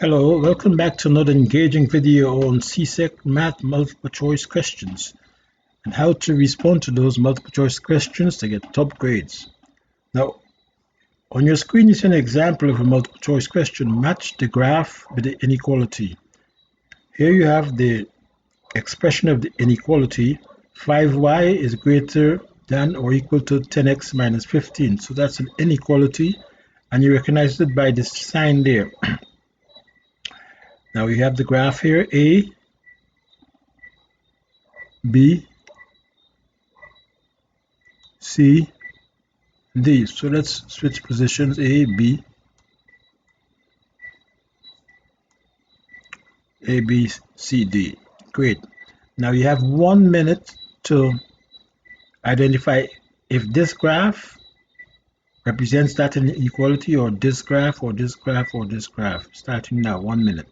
Hello, welcome back to another engaging video on CSEC Math multiple choice questions and how to respond to those multiple choice questions to get top grades. Now, on your screen you see an example of a multiple choice question. Match the graph with the inequality. Here you have the expression of the inequality. 5y is greater than or equal to 10x minus 15. So that's an inequality, and you recognize it by this sign there. Now we have the graph here, A, B, C, D. So let's switch positions, A, B, C, D. Great. Now you have 1 minute to identify if this graph represents that inequality, or this graph, or this graph, or this graph. Starting now, 1 minute.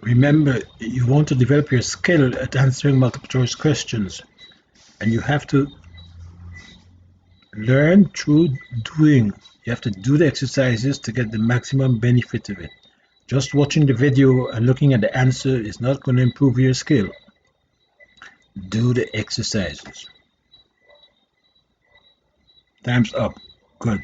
Remember, you want to develop your skill at answering multiple choice questions, and you have to learn through doing. You have to do the exercises to get the maximum benefit of it. Just watching the video and looking at the answer is not going to improve your skill. Do the exercises. Time's up. Good.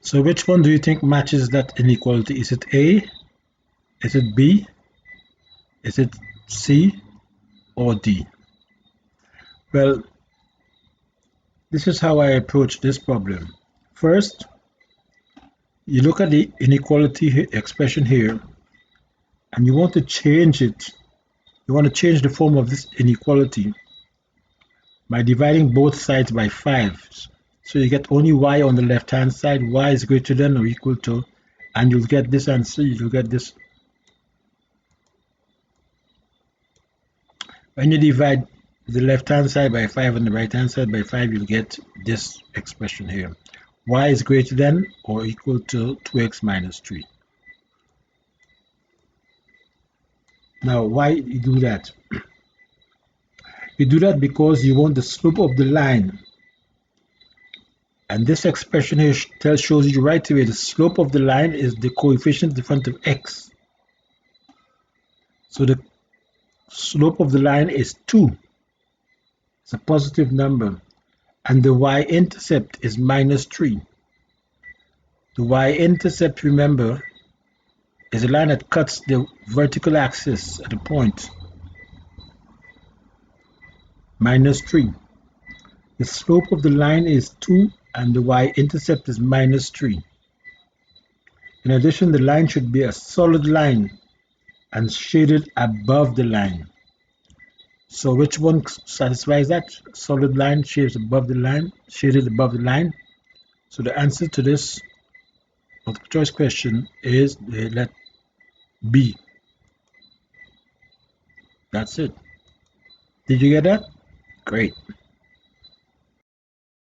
So which one do you think matches that inequality? Is it A? Is it B? Is it C or D? Well, this is how I approach this problem. First, you look at the inequality expression here, and you want to change it. You want to change the form of this inequality by dividing both sides by 5. So you get only y on the left hand side. Y is greater than or equal to, and you'll get this answer. You'll get this. When you divide the left hand side by 5 and the right hand side by 5, you'll get this expression here. Y is greater than or equal to 2x minus 3. Now, why you do that? You do that because you want the slope of the line. And this expression here shows you right away the slope of the line is the coefficient in front of x. So the slope of the line is 2. It's a positive number. And the y-intercept is minus 3. The y-intercept, remember, is a line that cuts the vertical axis at a point. Minus 3. The slope of the line is 2 and the y-intercept is minus 3. In addition, the line should be a solid line and shaded above the line. So which one satisfies that? Solid line shaded above the line, shaded above the line. So the answer to this multiple choice question is let B. That's it. Did you get that? Great.